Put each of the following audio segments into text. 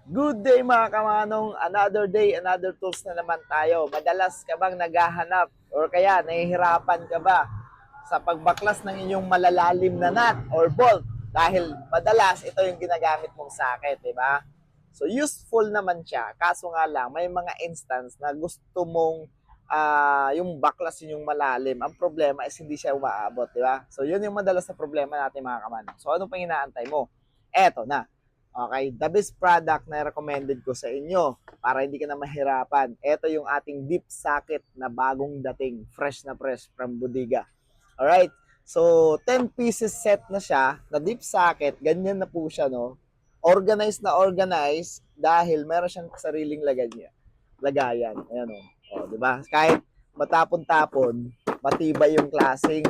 Good day mga kamanong, another day, another tools na naman tayo. Madalas ka bang naghahanap or kaya nahihirapan ka ba sa pagbaklas ng inyong malalalim na nut or bolt? Dahil madalas ito yung ginagamit mong socket, di ba? So useful naman siya, kaso nga lang may mga instance na gusto mong yung baklas yung malalim. Ang problema is hindi siya umaabot, di ba? So yun yung madalas na problema natin mga kamanong. So ano pang inaantay mo? Eto na. Okay, the best product na recommended ko sa inyo para hindi ka na mahirapan. Ito yung ating deep socket na bagong dating, fresh na fresh from Bodega. Alright, so 10 pieces set na siya, na deep socket, ganyan na po siya, no? Organized na organized dahil meron siyang sariling lagayan. Ayan, o, di ba? Kahit matapon-tapon, matibay yung klaseng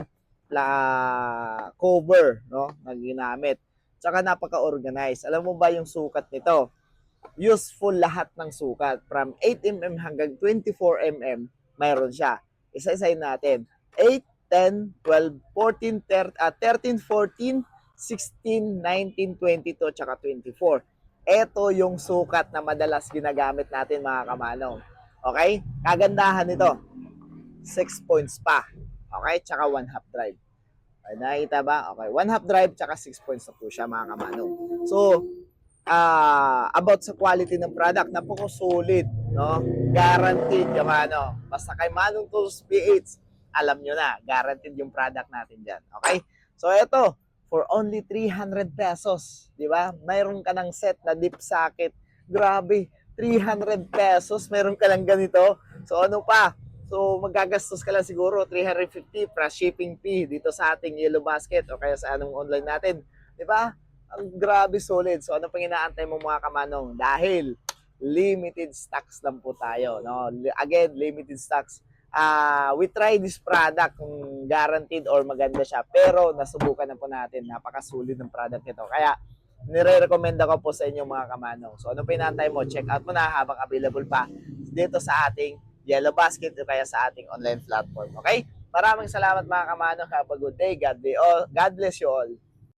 cover, no, na ginamit. Tsaka napaka-organized. Alam mo ba yung sukat nito? Useful lahat ng sukat. From 8mm hanggang 24mm, mayroon siya. Isa-isayin natin. 8, 10, 12, 14, 13, 14, 16, 19, 22, tsaka 24. Ito yung sukat na madalas ginagamit natin mga kamanong. Okay? Kagandahan nito, 6 points pa. Okay? Tsaka 1 half drive. Ay, nakita ba? Okay. 1 half drive tsaka 6 points na po siya mga kamanong. So, about sa quality ng product, napaka-solid, no? Guaranteed kamano. Basta kay Manong Tools PH, alam nyo na, guaranteed yung product natin dyan. Okay? So, ito, for only 300 pesos, di ba? Mayroon ka ng set na deep socket. Grabe, 300 pesos, mayroon ka lang ganito. So, ano pa? So, magagastos ka lang siguro 350 plus shipping fee dito sa ating Yellow Basket o kaya sa anong online natin. Di ba? Ang grabe solid. So, ano pang inaantay mo mga kamanong? Dahil limited stocks lang po tayo. No? Again, limited stocks. We try this product kung guaranteed or maganda siya. Pero nasubukan na po natin. Napaka-solid ng product nito. Kaya, nire-recommend ko po sa inyo mga kamanong. So, ano pa inaantay mo? Check out mo na habang available pa dito sa ating Yellow Basket o kaya sa ating online platform. Okay? Maraming salamat mga kamanong. Have a good day. God bless you all.